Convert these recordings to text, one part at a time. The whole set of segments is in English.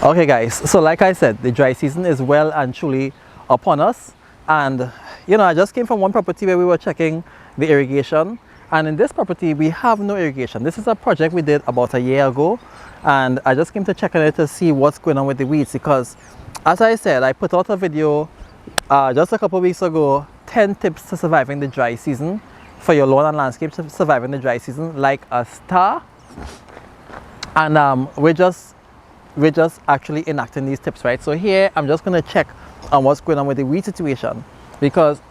Okay guys, so like I said, the dry season is well and truly upon us. And you know, I just came from one property where we were checking the irrigation, and in this property we have no irrigation. This is a project we did about a year ago, and I just came to check on it to see what's going on with the weeds, because as I said, I put out a video just a couple of weeks ago, 10 tips to surviving the dry season, for your lawn and landscape to surviving the dry season like a star. And we're just actually enacting these tips, right? So here I'm just going to check on what's going on with the weed situation, because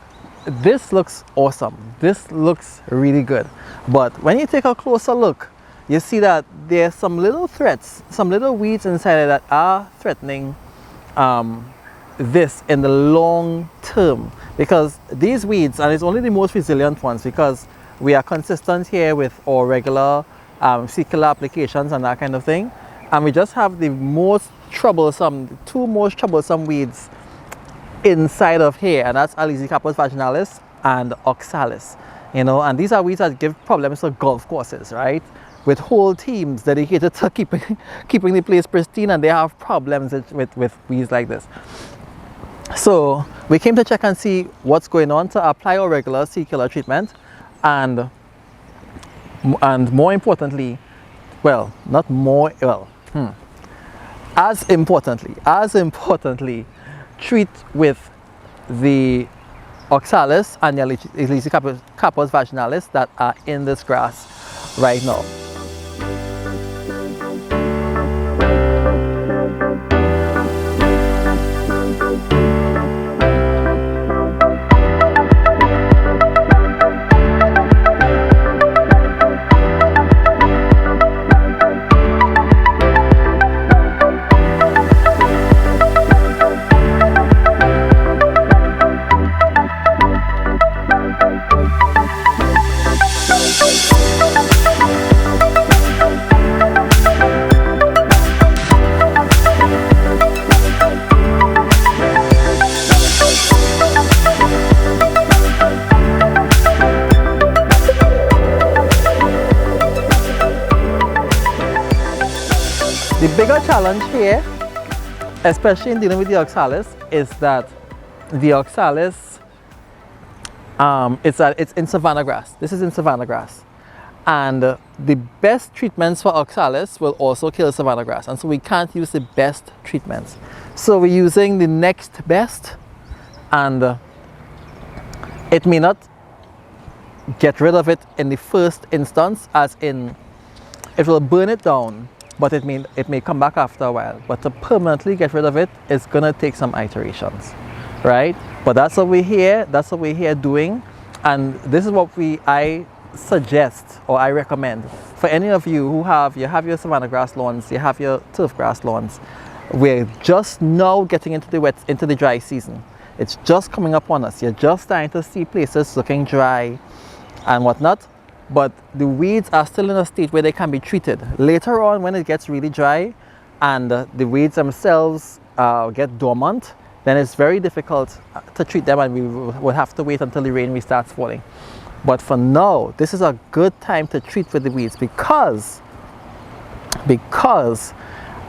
this looks awesome, this looks really good, but when you take a closer look, you see that there's some little threats, some little weeds inside that are threatening this in the long term, because these weeds, and it's only the most resilient ones, because we are consistent here with our regular secular applications and that kind of thing, and we just have the most troublesome, two most troublesome weeds inside of here, and that's Alizicapus vaginalis and oxalis. You know, and these are weeds that give problems to golf courses, right, with whole teams dedicated to keeping the place pristine, and they have problems with weeds like this. So we came to check and see what's going on, to apply our regular secular treatment, and more importantly, well, not more, well, as importantly, treat with the oxalis and the Alizicapus vaginalis that are in this grass right now. The bigger challenge here, especially in dealing with the oxalis, is that the oxalis, it's in savanna grass. This is in savanna grass, and the best treatments for oxalis will also kill savanna grass, and so we can't use the best treatments. So we're using the next best, and it may not get rid of it in the first instance, as in it will burn it down, but it may come back after a while. But to permanently get rid of it is gonna take some iterations, right? But that's what we're here doing, and this is what I suggest, or I recommend for any of you who have your savanna grass lawns, you have your turf grass lawns. We're just now getting into the dry season. It's just coming up on us. You're just starting to see places looking dry and whatnot, but the weeds are still in a state where they can be treated. Later on, when it gets really dry and the weeds themselves get dormant, then it's very difficult to treat them, and we will have to wait until the rain restarts falling. But for now, this is a good time to treat with the weeds, because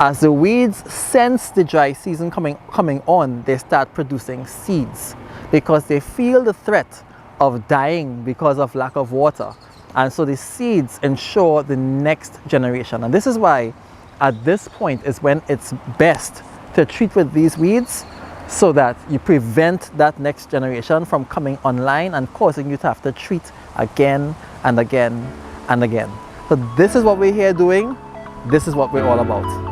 as the weeds sense the dry season coming on, they start producing seeds, because they feel the threat of dying because of lack of water. And so the seeds ensure the next generation. And this is why at this point is when it's best to treat with these weeds, so that you prevent that next generation from coming online and causing you to have to treat again and again and again. So this is what we're here doing. This is what we're all about.